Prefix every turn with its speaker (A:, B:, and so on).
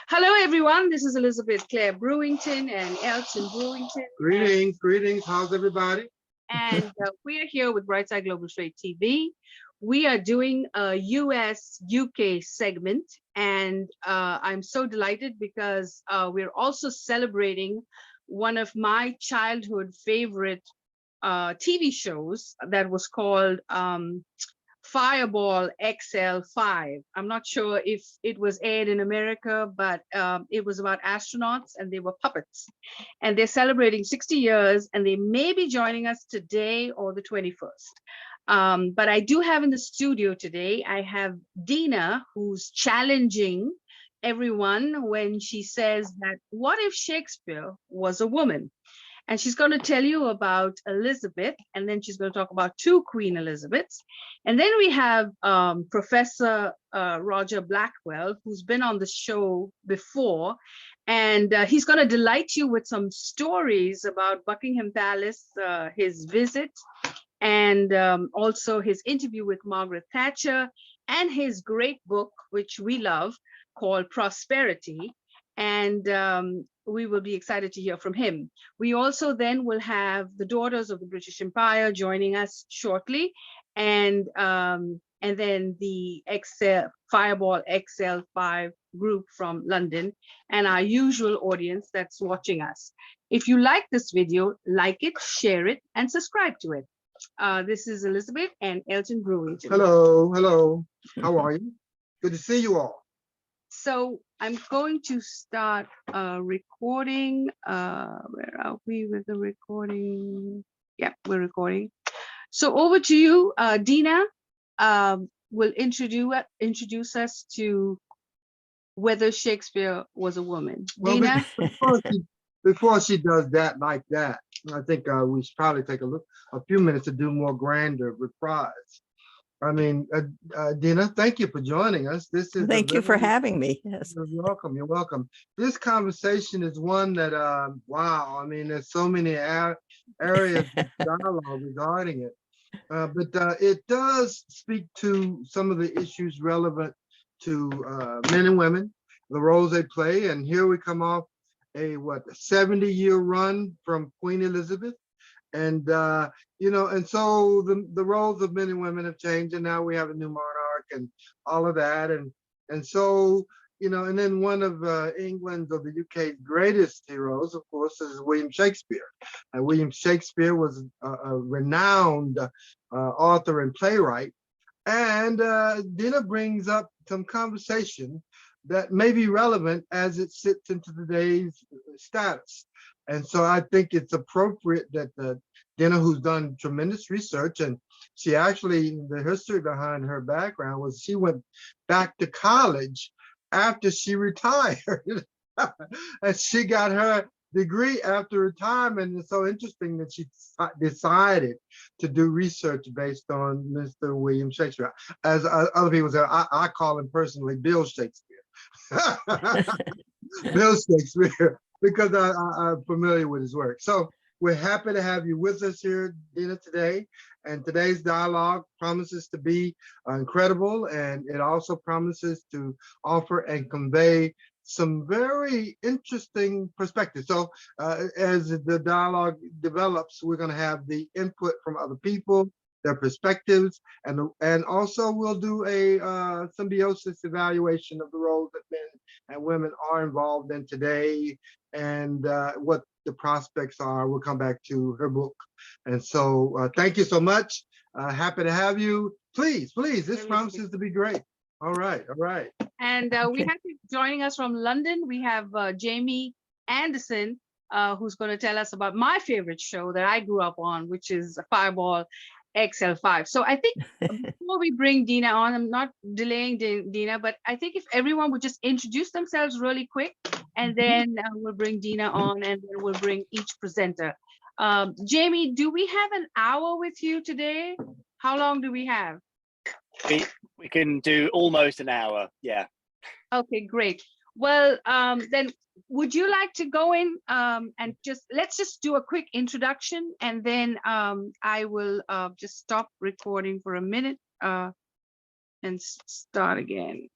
A: Hello, everyone. This is Elizabeth Clare Brewington and Elton Brewington.
B: Greetings, greetings. How's everybody?
A: And we are here with Brightside Global Trade TV. We are doing a US-UK segment, and I'm so delighted because we're also celebrating one of my childhood favorite TV shows that was called Fireball XL5. I'm not sure if it was aired in America, but it was about astronauts and they were puppets. And they're celebrating 60 years and they may be joining us today or the 21st. But I do have in the studio today, I have Deena, who's challenging everyone when she says that, what if Shakespeare was a woman? And she's going to tell you about Elizabeth, and then she's going to talk about two Queen Elizabeths. And then we have Professor Roger Blackwell, who's been on the show before, and he's going to delight you with some stories about Buckingham Palace, his visit, and also his interview with Margaret Thatcher, and his great book, which we love, called Prosperity. And we will be excited to hear from him. We also then will have the Daughters of the British Empire joining us shortly, and then the Fireball XL5 group from London, and our usual audience that's watching us. If you like this video, like it, share it, and subscribe to it. This is Elizabeth and Elton Brewington.
B: Hello, hello. How are you? Good to see you all.
A: So I'm going to start recording. Where are we with the recording? Yeah, we're recording. So over to you, Deena. Will introduce us to whether Shakespeare was a woman.
B: Well,
A: Deena?
B: before she does that like that, I think we should probably take a few minutes to do more grander reprise. I mean, Deena, thank you for joining us.
C: Thank you for having me. Yes.
B: You're welcome. You're welcome. This conversation is one that, wow, I mean, there's so many areas of dialogue regarding it. But it does speak to some of the issues relevant to men and women, the roles they play. And here we come off a 70-year run from Queen Elizabeth. And, you know, and so the roles of men and women have changed, and now we have a new monarch and all of that. And so, you know, and then one of England's or the UK's greatest heroes, of course, is William Shakespeare. And William Shakespeare was a renowned author and playwright. And Deena brings up some conversation that may be relevant as it sits into today's status. And so I think it's appropriate that Deena, who's done tremendous research, and she actually, the history behind her background was she went back to college after she retired. And she got her degree after retirement. It's so interesting that she decided to do research based on Mr. William Shakespeare. As other people say, I call him personally Bill Shakespeare. Bill Shakespeare, because I'm familiar with his work. So we're happy to have you with us here, Deena, today. And today's dialogue promises to be incredible, and it also promises to offer and convey some very interesting perspectives. So as the dialogue develops, we're going to have the input from other people, their perspectives, and also we'll do a symbiosis evaluation of the roles that men and women are involved in today, and what the prospects are. We'll come back to her book. And so thank you so much. Happy to have you. Please, this promises to be great. All right.
A: And we have joining us from London, we have Jamie Anderson, who's going to tell us about my favorite show that I grew up on, which is Fireball XL5. So I think before we bring Deena on, I'm not delaying Deena, but I think if everyone would just introduce themselves really quick, and then we'll bring Deena on, and then we'll bring each presenter. Jamie, do we have an hour with you today? How long do we have?
D: We can do almost an hour. Yeah.
A: Okay, great. Well, then would you like to go in and let's just do a quick introduction, and then I will just stop recording for a minute and start again.